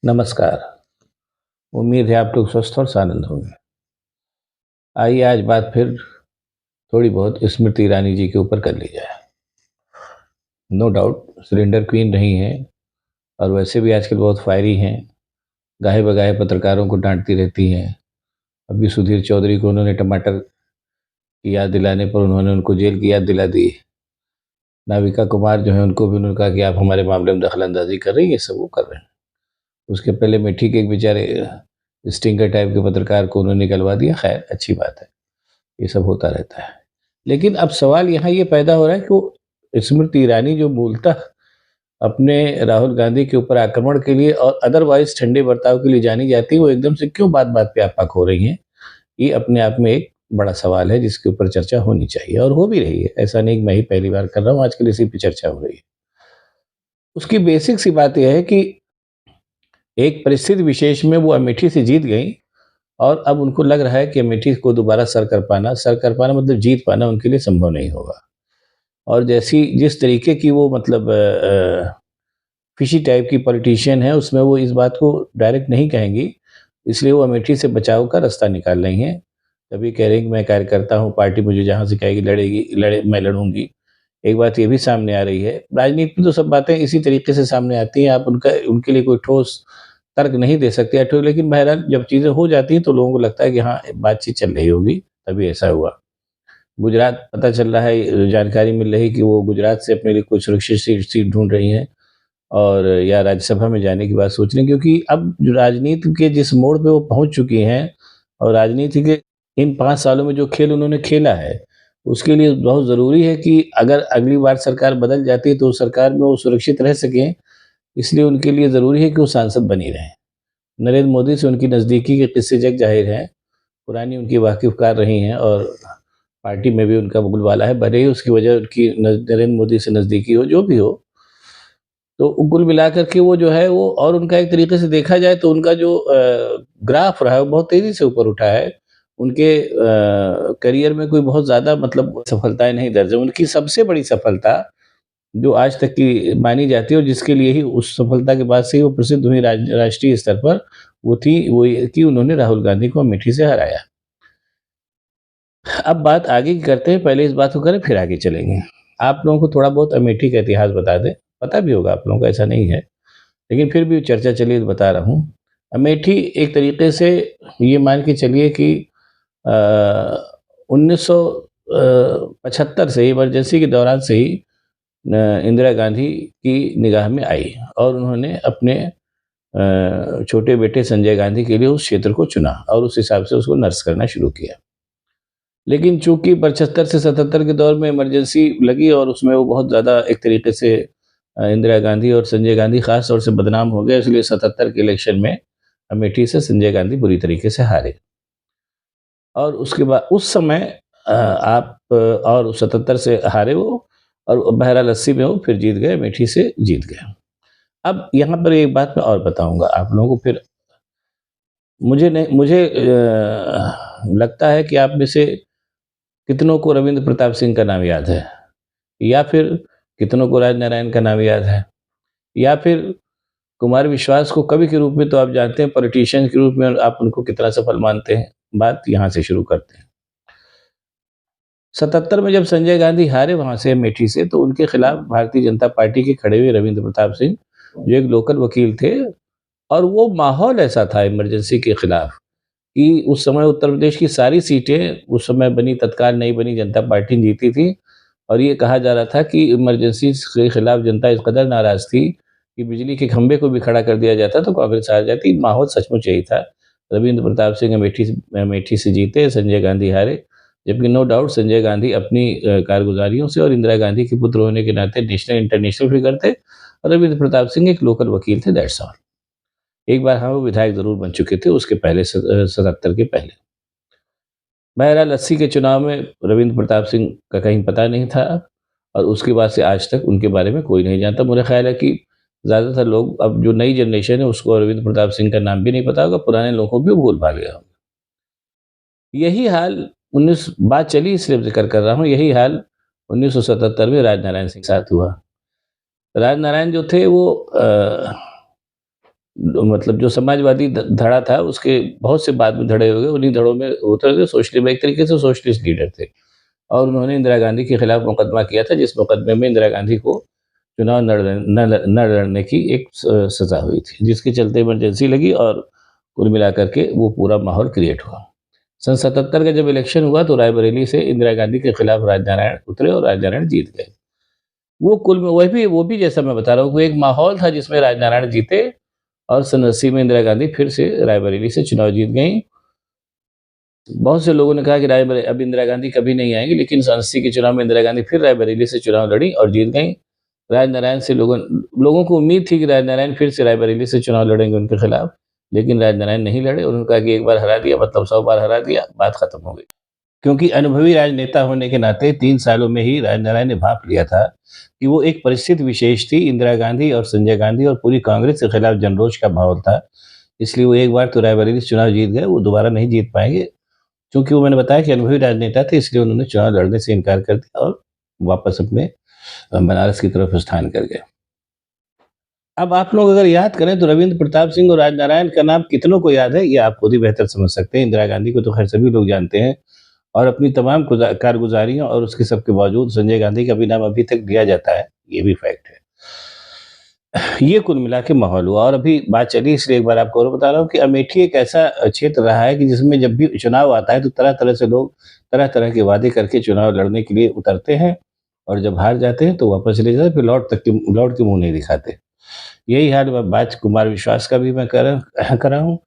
नमस्कार। उम्मीद है आप लोग स्वस्थ और आनंद होंगे। आइए आज बात फिर थोड़ी बहुत स्मृति ईरानी जी के ऊपर कर ली जाए। नो डाउट सिलेंडर क्वीन रही हैं और वैसे भी आजकल बहुत फायरी हैं। गाहे-बगाहे पत्रकारों को डांटती रहती हैं। अभी सुधीर चौधरी को उन्होंने टमाटर की याद दिलाने पर उन्होंने उनको जेल की याद दिला दी। नाविका कुमार जो है उनको भी उन्होंने कहा कि आप हमारे मामले में दखल-अंदाज़ी कर रही हैं, ये सब वो कर रहे हैं। उसके पहले मिट्टी के एक बेचारे स्टिंगर टाइप के पत्रकार को उन्होंने निकलवा दिया। खैर अच्छी बात है। ये सब होता रहता है। लेकिन अब सवाल यहाँ ये पैदा हो रहा है कि वो स्मृति ईरानी जो मूलतः अपने राहुल गांधी के ऊपर आक्रमण के लिए और अदरवाइज ठंडे बर्ताव के लिए जानी जाती है, वो एकदम से क्यों बात-बात पे आपा खो रही हैं? ये अपने आप में एक बड़ा सवाल है जिसके ऊपर चर्चा होनी चाहिए और हो भी रही है। ऐसा नहीं कि मैं ही पहली बार कर रहा हूँ, आजकल इसी पे चर्चा हो रही है। उसकी बेसिक सी बात ये है कि एक परिस्थिति विशेष में वो अमेठी से जीत गईं और अब उनको लग रहा है कि अमेठी को दोबारा सर कर पाना मतलब जीत पाना उनके लिए संभव नहीं होगा। और जैसी जिस तरीके की वो मतलब फिशी टाइप की पॉलिटिशियन है, उसमें वो इस बात को डायरेक्ट नहीं कहेंगी, इसलिए वो अमेठी से बचाव का रास्ता निकाल रही हैं। कभी कह रही हैं कि मैं कार्यकर्ता हूँ, पार्टी मुझे जहाँ से कहेगी मैं लड़ूँगी। एक बात ये भी सामने आ रही है, राजनीति में तो सब बातें इसी तरीके से सामने आती हैं, आप उनके लिए कोई ठोस तर्क नहीं दे सकते लेकिन बहरहाल जब चीज़ें हो जाती हैं, तो लोगों को लगता है कि हाँ, बातचीत चल रही होगी, तभी ऐसा हुआ। गुजरात पता चल रहा है, जानकारी मिल रही कि वो गुजरात से अपने लिए कोई सुरक्षित सीट ढूँढ रही हैं और या राज्यसभा में जाने की बात सोच रही हैं क्योंकि अब जो राजनीति के जिस मोड़ पे वो पहुँच चुकी हैं और राजनीति के इन 5 सालों में जो खेल उन्होंने खेला है, उसके लिए बहुत ज़रूरी है कि अगर अगली बार सरकार बदल जाती है, तो उस सरकार में वो सुरक्षित रह सकें, इसलिए उनके लिए ज़रूरी है कि वो सांसद बनी रहें। नरेंद्र मोदी से उनकी नज़दीकी के किस्से जग ज़ाहिर हैं, पुरानी उनकी वाकिफ़कार रही हैं और पार्टी में भी उनका बोलबाला है, भले ही उसकी वजह उनकी नरेंद्र मोदी से नज़दीकी हो, जो भी हो। तो कुल मिलाकर के वो जो है वो और उनका एक तरीके से देखा जाए तो उनका जो ग्राफ रहा है वो बहुत तेज़ी से ऊपर उठा है। उनके करियर में कोई बहुत ज़्यादा मतलब सफलताएँ नहीं दर्ज हैं। उनकी सबसे बड़ी सफलता जो आज तक की मानी जाती है और जिसके लिए ही उस सफलता के बाद से ही वो प्रसिद्ध हुई राष्ट्रीय स्तर पर, वो ये कि उन्होंने राहुल गांधी को अमेठी से हराया। अब बात आगे की करते हैं, पहले इस बात को करें फिर आगे चलेंगे। आप लोगों को थोड़ा बहुत अमेठी का इतिहास बता दें, पता भी होगा आप लोगों को ऐसा नहीं है, लेकिन फिर भी चर्चा चली तो बता रहा हूँ। अमेठी एक तरीके से ये मान के चलिए कि 1975 से इमरजेंसी के दौरान से ही इंदिरा गांधी की निगाह में आई और उन्होंने अपने छोटे बेटे संजय गांधी के लिए उस क्षेत्र को चुना और उस हिसाब से उसको नर्स करना शुरू किया। लेकिन चूँकि 75 से 77 के दौर में इमरजेंसी लगी और उसमें वो बहुत ज़्यादा एक तरीके से इंदिरा गांधी और संजय गांधी ख़ास तौर से बदनाम हो गए, इसलिए 77 के इलेक्शन में अमेठी से संजय गांधी बुरी तरीके से हारे। और उसके बाद उस समय आप और 77 से हारे वो और बहरहाल 80 में वो फिर जीत गए, अमेठी से जीत गए। अब यहाँ पर एक बात मैं और बताऊँगा आप लोगों को फिर मुझे लगता है कि आप में से कितनों को रविंद्र प्रताप सिंह का नाम याद है या फिर कितनों को राजनारायण का नाम याद है या फिर कुमार विश्वास को कवि के रूप में तो आप जानते हैं, पॉलिटिशियन के रूप में आप उनको कितना सफल मानते हैं। बात यहाँ से शुरू करते हैं। 77 में जब संजय गांधी हारे वहां से अमेठी से, तो उनके खिलाफ भारतीय जनता पार्टी के खड़े हुए रविंद्र प्रताप सिंह जो एक लोकल वकील थे और वो माहौल ऐसा था इमरजेंसी के खिलाफ कि उस समय उत्तर प्रदेश की सारी सीटें उस समय बनी, तत्काल नहीं बनी, जनता पार्टी ने जीती थी और ये कहा जा रहा था कि इमरजेंसी के खिलाफ जनता इस कदर नाराज थी कि बिजली के खंभे को भी खड़ा कर दिया जाता तो कांग्रेस हार जाती। माहौल सचमुच यही था। रविंद्र प्रताप सिंह अमेठी से जीते, संजय गांधी हारे, जबकि नो डाउट संजय गांधी अपनी कारगुजारियों से और इंदिरा गांधी के पुत्र होने के नाते नेशनल इंटरनेशनल फिगर थे और रविंद्र प्रताप सिंह एक लोकल वकील थे, दैट्स ऑल। एक बार हाँ, वो विधायक ज़रूर बन चुके थे उसके पहले 77 के पहले। बहरहाल 80 के चुनाव में रविंद्र प्रताप सिंह का कहीं पता नहीं था और उसके बाद से आज तक उनके बारे में कोई नहीं जानता। मुझे ख़्याल है कि ज़्यादातर लोग, अब जो नई जनरेशन है उसको रविंद्र प्रताप सिंह का नाम भी नहीं पता होगा, पुराने लोगों को भी भूल-भाल गया होगा। यही हाल 19 बात चली इसलिए ज़िक्र कर रहा हूँ, यही हाल 1977 में राजनारायण सिंह के साथ हुआ। राजनारायण जो थे वो मतलब जो समाजवादी धड़ा था उसके बहुत से बाद में धड़े हो गए, उन्हीं धड़ों में उतर के सोशलिस्ट, एक तरीके से सोशलिस्ट लीडर थे और उन्होंने इंदिरा गांधी के खिलाफ मुकदमा किया था, जिस मुकदमे में इंदिरा गांधी को चुनाव न लड़ने की एक सजा हुई थी, जिसके चलते इमरजेंसी लगी और कुल मिलाकर के वो पूरा माहौल क्रिएट हुआ। सन 77 का जब इलेक्शन हुआ तो रायबरेली से इंदिरा गांधी के खिलाफ राजनारायण उतरे और राजनारायण जीत गए। वो कुल में वो भी जैसा मैं बता रहा हूँ, वो एक माहौल था जिसमें राजनारायण जीते और सन 80 में इंदिरा गांधी फिर से रायबरेली से चुनाव जीत गईं। बहुत से लोगों ने कहा कि रायबरेली अब इंदिरा गांधी कभी नहीं आएंगी, लेकिन सन 80 के चुनाव में इंदिरा गांधी फिर रायबरेली से चुनाव लड़ी और जीत गईं। राजनारायण से लोगों लोगों को उम्मीद थी कि राजनारायण फिर से रायबरेली से चुनाव लड़ेंगे उनके खिलाफ, लेकिन राजनारायण नहीं लड़े। उन्होंने कहा कि एक बार हरा दिया मतलब 100 बार हरा दिया, बात खत्म हो गई। क्योंकि अनुभवी राजनेता होने के नाते 3 सालों में ही राजनारायण ने भांप लिया था कि वो एक परिस्थिति विशेष थी। इंदिरा गांधी और संजय गांधी और पूरी कांग्रेस के खिलाफ जनरोष का माहौल था। इसलिए वो एक बार तो रायबरेली से चुनाव जीत गए, वो दोबारा नहीं जीत पाएंगे। चूँकि वो मैंने बताया कि अनुभवी राजनेता थे, इसलिए उन्होंने चुनाव लड़ने से इनकार कर दिया और वापस अपने बनारस की तरफ प्रस्थान कर गए। अब आप लोग अगर याद करें तो रविंद्र प्रताप सिंह और राजनारायण का नाम कितनों को याद है, ये आप खुद ही बेहतर समझ सकते हैं। इंदिरा गांधी को तो खैर सभी लोग जानते हैं और अपनी तमाम कारगुजारियों और उसके सबके बावजूद संजय गांधी का भी नाम अभी तक लिया जाता है, ये भी फैक्ट है। ये कुल मिला के माहौल हुआ और अभी बात चली, इसलिए एक बार आपको और बता रहा हूँ कि अमेठी एक ऐसा क्षेत्र रहा है कि जिसमें जब भी चुनाव आता है तो तरह तरह से लोग तरह तरह के वादे करके चुनाव लड़ने के लिए उतरते हैं और जब हार जाते हैं तो वापस चले जाते हैं, फिर लौट के मुंह नहीं दिखाते। यही हाल बात कुमार विश्वास का भी मैं कर रहा हूँ।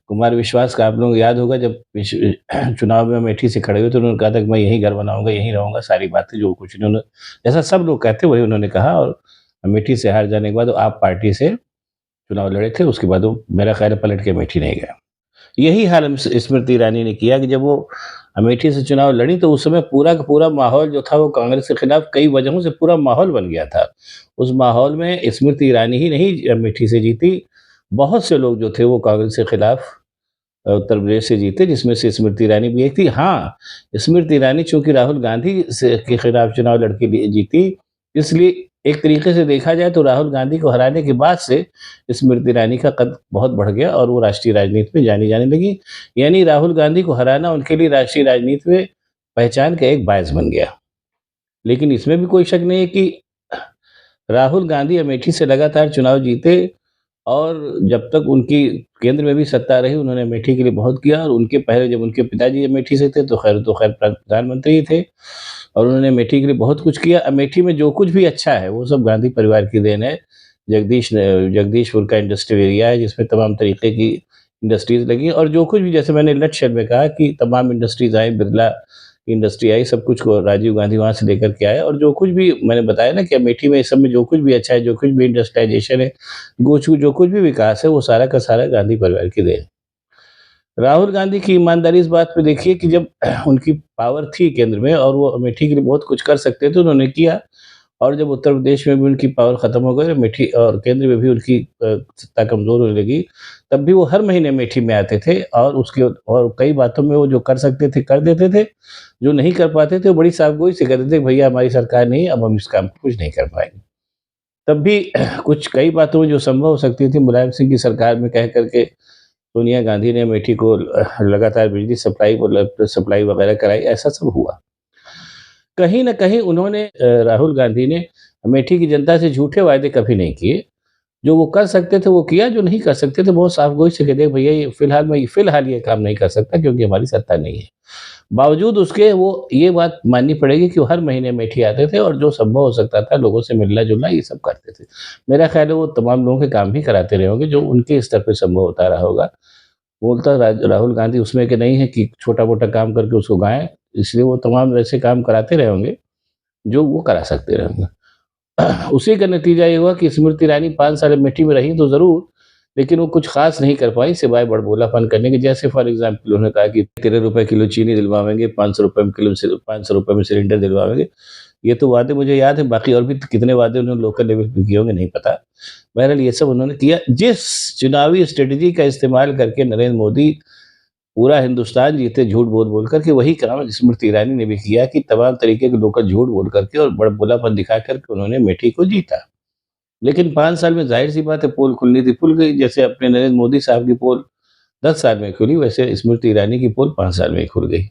कुमार विश्वास का आप लोगों को याद होगा, जब चुनाव में अमेठी से खड़े हुए तो उन्होंने कहा था कि मैं यहीं घर बनाऊंगा, यहीं रहूंगा, सारी बातें जो कुछ इन्होंने जैसा सब लोग कहते वही उन्होंने कहा और अमेठी से हार जाने के बाद वो आप पार्टी से चुनाव लड़े थे, उसके बाद वो मेरा ख्याल है पलट के अमेठी नहीं गया। यही हाल स्मृति ईरानी ने किया कि जब वो अमेठी से चुनाव लड़ी तो उस समय पूरा का पूरा माहौल जो था वो कांग्रेस के खिलाफ कई वजहों से पूरा माहौल बन गया था। उस माहौल में स्मृति ईरानी ही नहीं अमेठी से जीती, बहुत से लोग जो थे वो कांग्रेस के खिलाफ उत्तर प्रदेश से जीते, जिसमें से स्मृति ईरानी भी एक थी। हाँ, स्मृति ईरानी चूंकि राहुल गांधी से के खिलाफ चुनाव लड़के जीती, इसलिए एक तरीके से देखा जाए तो राहुल गांधी को हराने के बाद से स्मृति ईरानी का कद बहुत बढ़ गया और वो राष्ट्रीय राजनीति में जानी जाने लगी। यानी राहुल गांधी को हराना उनके लिए राष्ट्रीय राजनीति में पहचान का एक बायस बन गया। लेकिन इसमें भी कोई शक नहीं है कि राहुल गांधी अमेठी से लगातार चुनाव जीते और जब तक उनकी केंद्र में भी सत्ता रही उन्होंने अमेठी के लिए बहुत किया और उनके पहले जब उनके पिताजी अमेठी से थे तो खैर प्रधानमंत्री ही थे और उन्होंने अमेठी के लिए बहुत कुछ किया। अमेठी में जो कुछ भी अच्छा है वो सब गांधी परिवार की देन है। जगदीशपुर का इंडस्ट्रियल एरिया है जिसमें तमाम तरीके की इंडस्ट्रीज लगी और जो कुछ भी, जैसे मैंने लेक्चर में कहा कि तमाम industries I, Birla industry I, सब कुछ को राजीव गांधी वहाँ से लेकर के आए और जो कुछ भी मैंने बताया ना कि अमेठी में इस समय जो कुछ भी अच्छा है, जो कुछ भी इंडस्ट्रियलाइजेशन है, जो कुछ भी विकास है, वो सारा का सारा गांधी परिवार की देन। राहुल गांधी की ईमानदारी इस बात पे देखिए कि जब उनकी पावर थी केंद्र में और वो अमेठी के लिए बहुत कुछ कर सकते थे, उन्होंने किया और जब उत्तर प्रदेश में भी उनकी पावर खत्म हो गई, अमेठी और केंद्र में भी उनकी सत्ता कमजोर होने लगी, तब भी वो हर महीने अमेठी में आते थे और कई बातों में वो जो कर सकते थे कर देते थे, जो नहीं कर पाते थे वो बड़ी साफगोई से कहते थे भैया हमारी सरकार नहीं, अब हम इस काम को कुछ नहीं कर पाएंगे। तब भी कुछ कई बातों में जो संभव हो सकती थी, मुलायम सिंह की सरकार में कह करके सोनिया गांधी ने अमेठी को लगातार बिजली सप्लाई वगैरह कराई, ऐसा सब हुआ। कहीं न कहीं उन्होंने राहुल गांधी ने अमेठी की जनता से झूठे वायदे कभी नहीं किए। जो वो कर सकते थे वो किया, जो नहीं कर सकते थे बहुत साफ़गोई से कह दिया भैया ये फ़िलहाल ये काम नहीं कर सकता क्योंकि हमारी सत्ता नहीं है। बावजूद उसके वो ये बात माननी पड़ेगी कि वो हर महीने अमेठी आते थे और जो संभव हो सकता था लोगों से मिलना-जुलना ये सब करते थे। मेरा ख़्याल है वो तमाम लोगों के काम भी कराते रहे होंगे जो उनके स्तर पे संभव होता रहा होगा। बोलता राहुल गांधी उसमें के नहीं है कि छोटा-मोटा काम करके उसको गाएँ, इसलिए वो तमाम ऐसे काम कराते रहे होंगे, जो वो करा सकते रहे होंगे। उसी का नतीजा ये हुआ कि स्मृति ईरानी 5 साल अमेठी में रही तो ज़रूर, लेकिन वो कुछ ख़ास नहीं कर पाई सिवाय बड़बोलापन करने के। जैसे फॉर एग्ज़ाम्पल उन्होंने कहा कि ₹13 किलो चीनी दिलवाएँगे, ₹500 में सिलेंडर दिलवाएँगे। ये तो वादे मुझे याद है, बाकी और भी कितने वादे उन्होंने लोकल लेवल पे किए होंगे नहीं पता। बहरहाल ये सब उन्होंने किया। जिस चुनावी स्ट्रेटजी का इस्तेमाल करके नरेंद्र मोदी पूरा हिंदुस्तान जीते झूठ बोल कर के, वही काम स्मृति ईरानी ने भी किया कि तमाम तरीके के लोकल झूठ बोल करके और बड़बोलापन दिखा करके उन्होंने अमेठी को जीता। लेकिन 5 साल में ज़ाहिर-सी बात है पोल खुलनी थी, खुल गई। जैसे अपने नरेंद्र मोदी साहब की पोल 10 साल में खुली, वैसे स्मृति ईरानी की पोल 5 साल में ही खुल गई।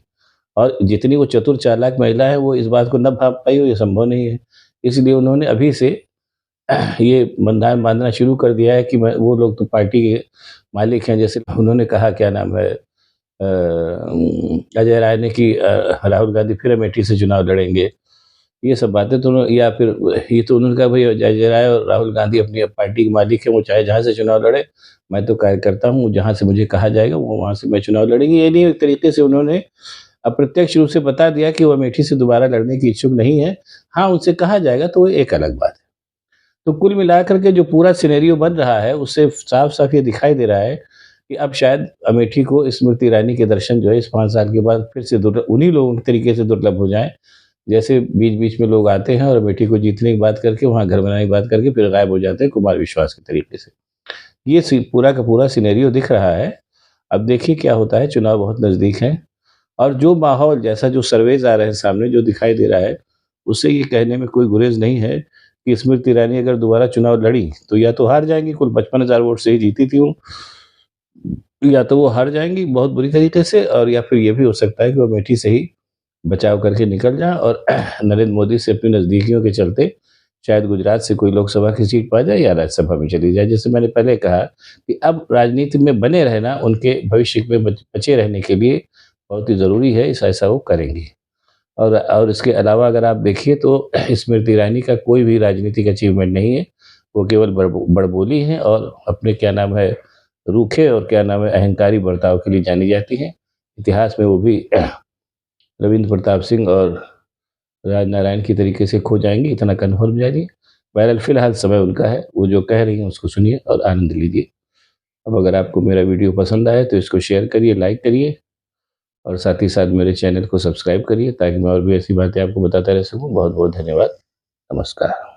और जितनी वो चतुर चालाक महिला है, वो इस बात को ना भाप पाई हो, ये संभव नहीं है। इसलिए उन्होंने अभी से ये बंधान बाँधना शुरू कर दिया है कि मैं वो लोग तो पार्टी के मालिक हैं। जैसे उन्होंने कहा, क्या नाम है, अजय राय ने कि राहुल गांधी फिर अमेठी से चुनाव लड़ेंगे। ये सब बातें तो या फिर ये तो उन्होंने कहा, भाई अजय राय और राहुल गांधी अपनी पार्टी के मालिक हैं, वो चाहे जहाँ से चुनाव लड़े, मैं तो कार्यकर्ता हूँ, जहाँ से मुझे कहा जाएगा वो वहाँ से मैं चुनाव लड़ेंगे। ये नहीं, एक तरीके से उन्होंने अप्रत्यक्ष रूप से बता दिया कि वो अमेठी से दोबारा लड़ने की इच्छुक नहीं है। हाँ, उनसे कहा जाएगा तो वो एक अलग बात है। तो कुल मिलाकर के जो पूरा सिनेरियो बन रहा है, उससे साफ-साफ ये दिखाई दे रहा है कि अब शायद अमेठी को स्मृति ईरानी के दर्शन जो है इस 5 साल के बाद फिर से उन्हीं लोगों के तरीके से दुर्लभ हो जाएँ, जैसे बीच-बीच में लोग आते हैं और अमेठी को जीतने की बात करके, वहाँ घर बनाने की बात करके फिर गायब हो जाते हैं कुमार विश्वास के तरीके से। ये पूरा का पूरा सिनेरियो दिख रहा है। अब देखिए क्या होता है, चुनाव बहुत नज़दीक हैं। और जो माहौल, जैसा जो सर्वेज़ आ रहे हैं सामने, जो दिखाई दे रहा है, उससे ये कहने में कोई गुरेज़ नहीं है कि स्मृति ईरानी अगर दोबारा चुनाव लड़ी, तो या तो हार जाएँगी, कुल 55,000 वोट से ही जीती थी वो, या तो वो हार जाएँगी बहुत बुरी तरीके से, और या फिर ये भी हो सकता है कि वो अमेठी से ही बचाव करके निकल जाएँ और नरेंद्र मोदी से अपनी नज़दीकियों के चलते शायद गुजरात से कोई लोकसभा की सीट पा जाए या राज्यसभा में चली जाए। जैसे मैंने पहले कहा कि अब राजनीति में बने रहना उनके भविष्य में बचे रहने के लिए बहुत ही ज़रूरी है, इस ऐसा वो करेंगी। और इसके अलावा अगर आप देखिए तो स्मृति ईरानी का कोई भी राजनीतिक अचीवमेंट नहीं है। वो केवल बड़बोली हैं और अपने क्या नाम है, रूखे और क्या नाम है, अहंकारी बर्ताव के लिए जानी जाती हैं। इतिहास में वो भी रविंद्र प्रताप सिंह और राजनारायण की तरीके से खो जाएँगी, इतना कन्फर्म जानिए। बहरहाल फ़िलहाल समय उनका है, वो जो कह रही हैं उसको सुनिए और आनंद लीजिए। अब अगर आपको मेरा वीडियो पसंद आए तो इसको शेयर करिए, लाइक करिए और साथ ही साथ मेरे चैनल को सब्सक्राइब करिए, ताकि मैं और भी ऐसी बातें आपको बताता रह सकूँ। बहुत-बहुत धन्यवाद। नमस्कार।